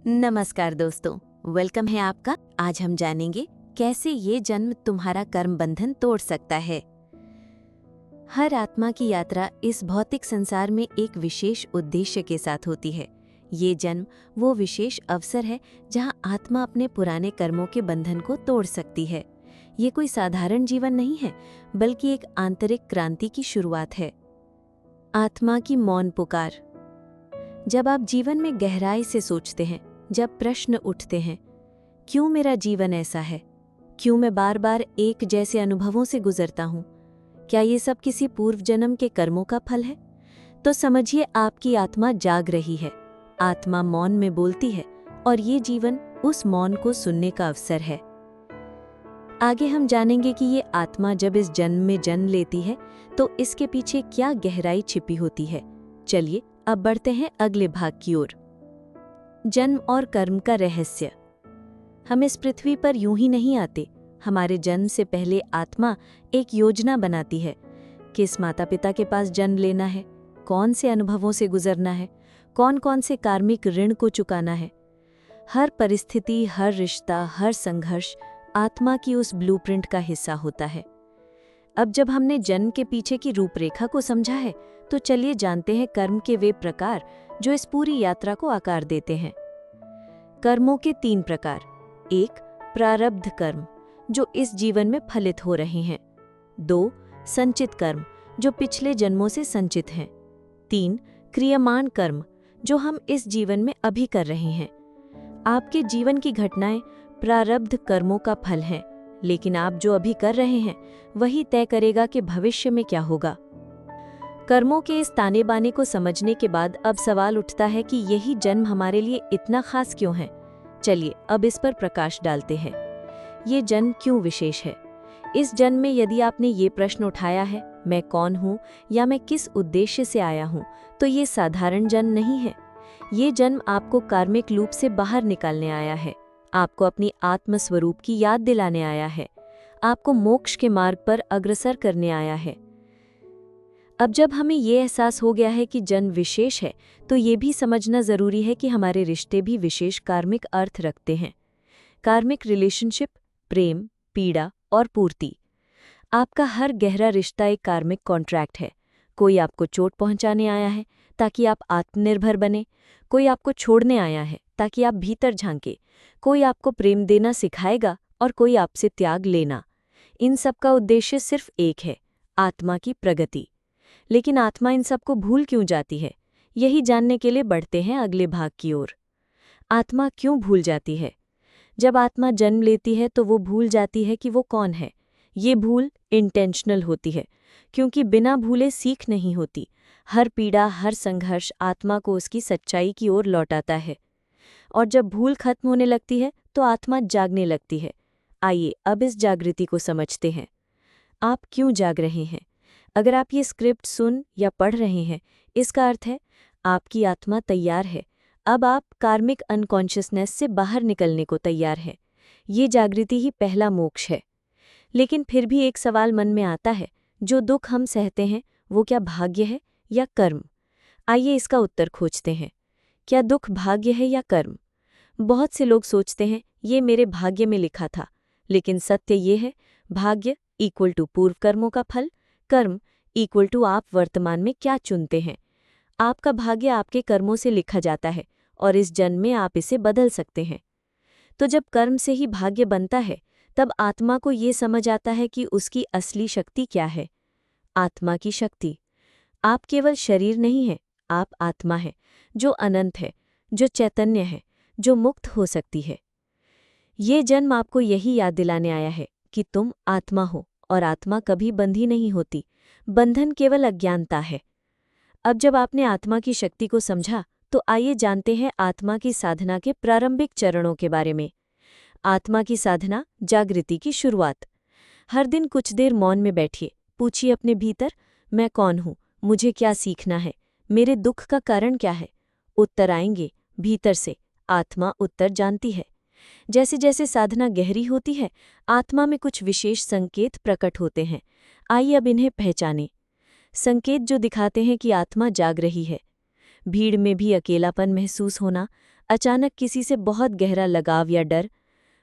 नमस्कार दोस्तों, वेलकम है आपका। आज हम जानेंगे कैसे ये जन्म तुम्हारा कर्म बंधन तोड़ सकता है। हर आत्मा की यात्रा इस भौतिक संसार में एक विशेष उद्देश्य के साथ होती है। ये जन्म वो विशेष अवसर है जहां आत्मा अपने पुराने कर्मों के बंधन को तोड़ सकती है। ये कोई साधारण जीवन नहीं है, बल्कि एक आंतरिक क्रांति की शुरुआत है। आत्मा की मौन पुकार। जब आप जीवन में गहराई से सोचते हैं, जब प्रश्न उठते हैं, क्यों मेरा जीवन ऐसा है, क्यों मैं बार बार एक जैसे अनुभवों से गुजरता हूँ, क्या ये सब किसी पूर्व जन्म के कर्मों का फल है, तो समझिए आपकी आत्मा जाग रही है। आत्मा मौन में बोलती है और ये जीवन उस मौन को सुनने का अवसर है। आगे हम जानेंगे कि ये आत्मा जब इस जन्म में जन्म लेती है तो इसके पीछे क्या गहराई छिपी होती है। चलिए अब बढ़ते हैं अगले भाग की ओर। जन्म और कर्म का रहस्य। हम इस पृथ्वी पर यूं ही नहीं आते। हमारे जन्म से पहले आत्मा एक योजना बनाती है। किस माता पिता के पास जन्म लेना है, कौन से अनुभवों से गुजरना है, कौन कौन से कार्मिक ऋण को चुकाना है। हर परिस्थिति, हर रिश्ता, हर संघर्ष आत्मा की उस ब्लूप्रिंट का हिस्सा होता है। अब जब हमने जन्म के पीछे की रूपरेखा को समझा है, तो चलिए जानते हैं कर्म के वे प्रकार जो इस पूरी यात्रा को आकार देते हैं। कर्मों के 3 प्रकार। 1. प्रारब्ध कर्म, जो इस जीवन में फलित हो रहे हैं। 2. संचित कर्म, जो पिछले जन्मों से संचित हैं। 3. क्रियमाण कर्म, जो हम इस जीवन में अभी कर रहे हैं। आपके जीवन की घटनाएं प्रारब्ध कर्मों का फल हैं, लेकिन आप जो अभी कर रहे हैं वही तय करेगा कि भविष्य में क्या होगा। कर्मों के इस ताने बाने को समझने के बाद अब सवाल उठता है कि यही जन्म हमारे लिए इतना खास क्यों है। चलिए अब इस पर प्रकाश डालते हैं। ये जन्म क्यों विशेष है। इस जन्म में यदि आपने ये प्रश्न उठाया है, मैं कौन हूँ या मैं किस उद्देश्य से आया हूँ, तो ये साधारण जन्म नहीं है। ये जन्म आपको कार्मिक लूप से बाहर निकालने आया है, आपको अपनी आत्मस्वरूप की याद दिलाने आया है, आपको मोक्ष के मार्ग पर अग्रसर करने आया है। अब जब हमें ये एहसास हो गया है कि जन्म विशेष है, तो ये भी समझना जरूरी है कि हमारे रिश्ते भी विशेष कार्मिक अर्थ रखते हैं। कार्मिक रिलेशनशिप, प्रेम, पीड़ा और पूर्ति। आपका हर गहरा रिश्ता एक कार्मिक कॉन्ट्रैक्ट है। कोई आपको चोट पहुंचाने आया है ताकि आप आत्मनिर्भर बने, कोई आपको छोड़ने आया है ताकि आप भीतर झांके, कोई आपको प्रेम देना सिखाएगा और कोई आपसे त्याग लेना। इन सब का उद्देश्य सिर्फ एक है, आत्मा की प्रगति। लेकिन आत्मा इन सब को भूल क्यों जाती है, यही जानने के लिए बढ़ते हैं अगले भाग की ओर। आत्मा क्यों भूल जाती है। जब आत्मा जन्म लेती है तो वो भूल जाती है कि वो कौन है। ये भूल इंटेंशनल होती है, क्योंकि बिना भूले सीख नहीं होती। हर पीड़ा, हर संघर्ष आत्मा को उसकी सच्चाई की ओर लौटाता है। और जब भूल खत्म होने लगती है तो आत्मा जागने लगती है। आइए अब इस जागृति को समझते हैं। आप क्यों जाग रहे हैं। अगर आप ये स्क्रिप्ट सुन या पढ़ रहे हैं, इसका अर्थ है आपकी आत्मा तैयार है। अब आप कार्मिक अनकॉन्शियसनेस से बाहर निकलने को तैयार है। ये जागृति ही पहला मोक्ष है। लेकिन फिर भी एक सवाल मन में आता है, जो दुख हम सहते हैं वो क्या भाग्य है या कर्म। आइए इसका उत्तर खोजते हैं। क्या दुख भाग्य है या कर्म। बहुत से लोग सोचते हैं ये मेरे भाग्य में लिखा था, लेकिन सत्य ये है, भाग्य इक्वल टू पूर्व कर्मों का फल, कर्म इक्वल टू आप वर्तमान में क्या चुनते हैं। आपका भाग्य आपके कर्मों से लिखा जाता है और इस जन्म में आप इसे बदल सकते हैं। तो जब कर्म से ही भाग्य बनता है, तब आत्मा को ये समझ आता है कि उसकी असली शक्ति क्या है। आत्मा की शक्ति। आप केवल शरीर नहीं हैं, आप आत्मा हैं, जो अनंत है, जो चैतन्य है, जो मुक्त हो सकती है। ये जन्म आपको यही याद दिलाने आया है कि तुम आत्मा हो और आत्मा कभी बंधी नहीं होती। बंधन केवल अज्ञानता है। अब जब आपने आत्मा की शक्ति को समझा, तो आइए जानते हैं आत्मा की साधना के प्रारंभिक चरणों के बारे में। आत्मा की साधना, जागृति की शुरुआत। हर दिन कुछ देर मौन में बैठिए, पूछिए अपने भीतर, मैं कौन हूँ, मुझे क्या सीखना है, मेरे दुख का कारण क्या है। उत्तर आएंगे भीतर से। आत्मा उत्तर जानती है। जैसे जैसे साधना गहरी होती है, आत्मा में कुछ विशेष संकेत प्रकट होते हैं। आइए अब इन्हें पहचानें। संकेत जो दिखाते हैं कि आत्मा जाग रही है। भीड़ में भी अकेलापन महसूस होना, अचानक किसी से बहुत गहरा लगाव या डर,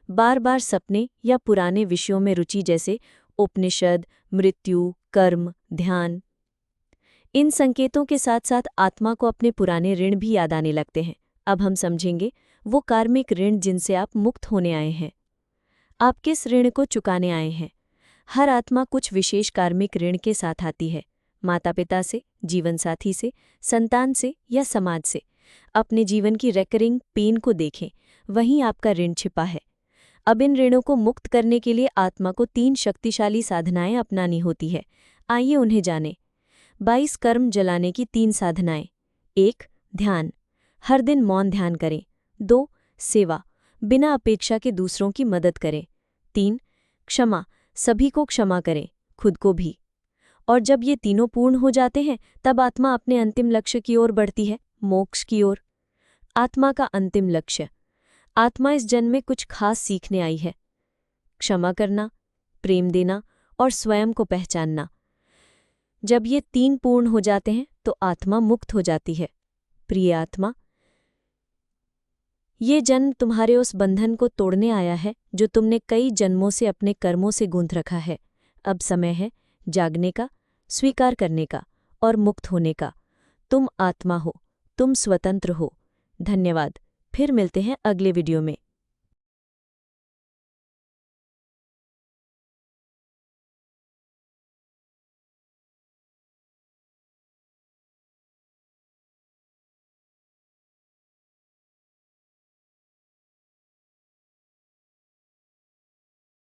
बार बार सपने या पुराने विषयों में रुचि जैसे उपनिषद, मृत्यु, कर्म, ध्यान। इन संकेतों के साथ साथ आत्मा को अपने पुराने ऋण भी याद आने लगते हैं। अब हम समझेंगे वो कार्मिक ऋण जिनसे आप मुक्त होने आए हैं। आप किस ऋण को चुकाने आए हैं? हर आत्मा कुछ विशेष कार्मिक ऋण के साथ आती है, माता पिता से, जीवनसाथी से, संतान से या समाज से। अपने जीवन की रेकरिंग पेन को देखें, वहीं आपका ऋण छिपा है। अब इन ऋणों को मुक्त करने के लिए आत्मा को 3 शक्तिशाली साधनाएं अपनानी होती है। आइए उन्हें जानें। 22 कर्म जलाने की 3 साधनाएं। 1. ध्यान, हर दिन मौन ध्यान करें। 2. सेवा, बिना अपेक्षा के दूसरों की मदद करें। 3. क्षमा, सभी को क्षमा करें, खुद को भी। और जब ये तीनों पूर्ण हो जाते हैं, तब आत्मा अपने अंतिम लक्ष्य की ओर बढ़ती है, मोक्ष की ओर। आत्मा का अंतिम लक्ष्य। आत्मा इस जन्म में कुछ खास सीखने आई है। क्षमा करना, प्रेम देना और स्वयं को पहचानना। जब ये 3 पूर्ण हो जाते हैं तो आत्मा मुक्त हो जाती है। प्रिय आत्मा, ये जन्म तुम्हारे उस बंधन को तोड़ने आया है जो तुमने कई जन्मों से अपने कर्मों से गूंथ रखा है। अब समय है जागने का, स्वीकार करने का और मुक्त होने का। तुम आत्मा हो, तुम स्वतंत्र हो। धन्यवाद। फिर मिलते हैं अगले वीडियो में।